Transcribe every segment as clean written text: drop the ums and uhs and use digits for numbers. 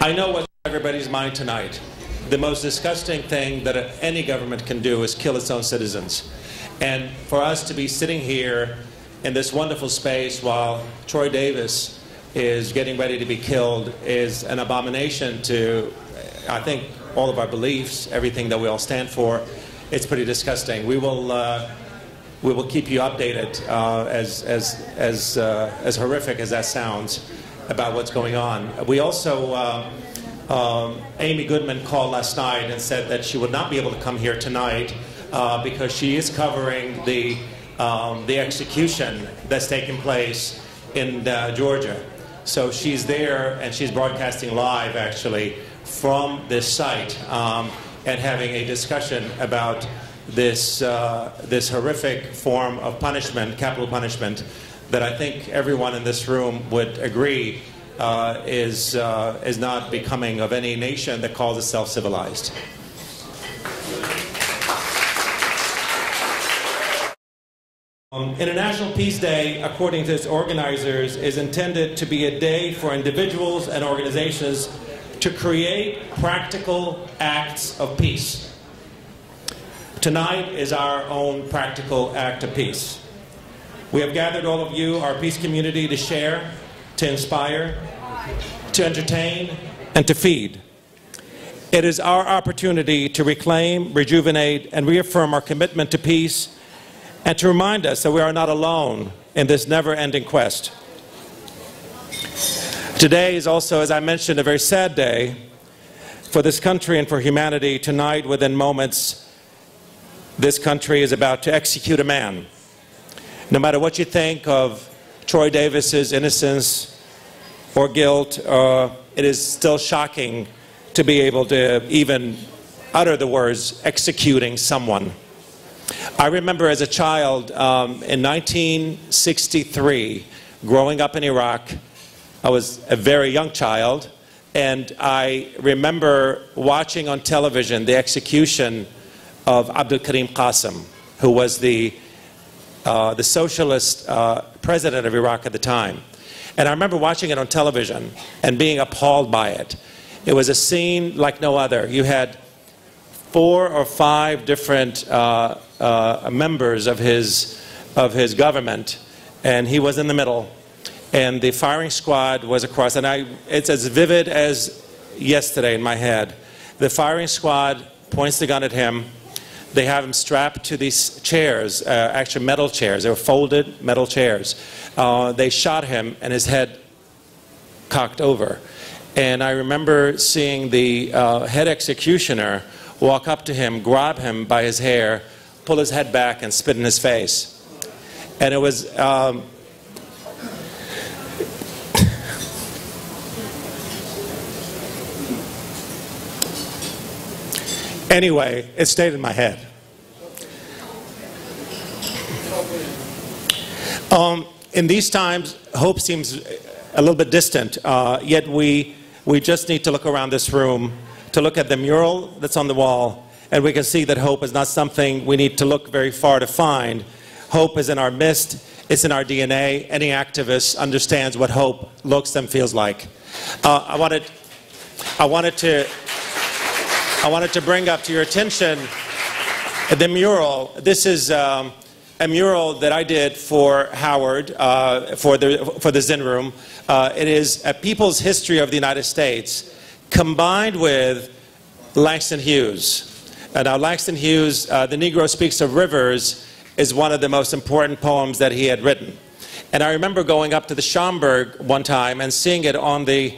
I know what's on everybody's mind tonight. The most disgusting thing that any government can do is kill its own citizens. And for us to be sitting here in this wonderful space while Troy Davis is getting ready to be killed is an abomination to, I think, all of our beliefs, everything that we all stand for. It's pretty disgusting. We will keep you updated as horrific as that sounds about what's going on. We also, Amy Goodman called last night and said that she would not be able to come here tonight because she is covering the execution that's taking place in Georgia. So she's there and she's broadcasting live actually from this site and having a discussion about this, this horrific form of punishment, capital punishment, that I think everyone in this room would agree is not becoming of any nation that calls itself civilized. International Peace Day, according to its organizers, is intended to be a day for individuals and organizations to create practical acts of peace. Tonight is our own practical act of peace. We have gathered all of you, our peace community, to share, to inspire, to entertain, and to feed. It is our opportunity to reclaim, rejuvenate, and reaffirm our commitment to peace, and to remind us that we are not alone in this never-ending quest. Today is also, as I mentioned, a very sad day for this country and for humanity. Tonight, within moments, this country is about to execute a man. No matter what you think of Troy Davis's innocence or guilt, it is still shocking to be able to even utter the words executing someone. I remember as a child in 1963, growing up in Iraq. I was a very young child, and I remember watching on television the execution of Abdul Karim Qasim, who was the socialist president of Iraq at the time. And I remember watching it on television and being appalled by it. It was a scene like no other. You had 4 or 5 different members of his government, and he was in the middle, and the firing squad was across. And it's as vivid as yesterday in my head. The firing squad points the gun at him. They have him strapped to these chairs, actually metal chairs. They were folded metal chairs. They shot him, and his head cocked over. And I remember seeing the head executioner walk up to him, grab him by his hair, pull his head back, and spit in his face. And it was anyway, it stayed in my head. In these times, hope seems a little bit distant, yet we just need to look around this room, to look at the mural that's on the wall, and we can see that hope is not something we need to look very far to find. Hope is in our midst. It's in our DNA. Any activist understands what hope looks and feels like. I wanted to bring up to your attention the mural. This is a mural that I did for Howard for the Zinn Room. It is a people's history of the United States combined with Langston Hughes. Now Langston Hughes, The Negro Speaks of Rivers, is one of the most important poems that he had written. And I remember going up to the Schomburg one time and seeing it on the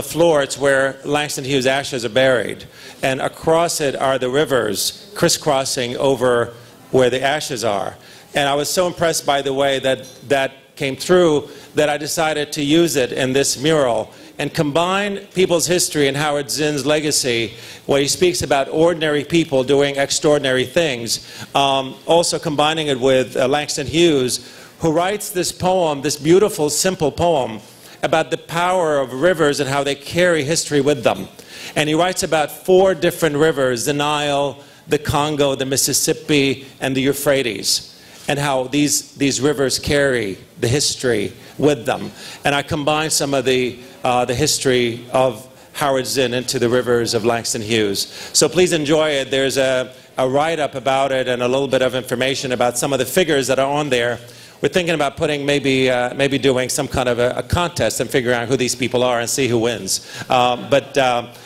floor. It's where Langston Hughes' ashes are buried. And across it are the rivers crisscrossing over where the ashes are. And I was so impressed by the way that came through that I decided to use it in this mural and combine people's history and Howard Zinn's legacy, where he speaks about ordinary people doing extraordinary things, also combining it with Langston Hughes, who writes this poem, this beautiful, simple poem, about the power of rivers and how they carry history with them. And he writes about 4 different rivers, the Nile, the Congo, the Mississippi, and the Euphrates, and how these rivers carry the history with them. And I combine some of the history of Howard Zinn into the rivers of Langston Hughes. So please enjoy it. There's a write-up about it and a little bit of information about some of the figures that are on there. We're thinking about putting maybe doing some kind of a contest and figuring out who these people are and see who wins. But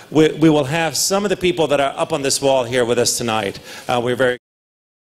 we will have some of the people that are up on this wall here with us tonight. We're very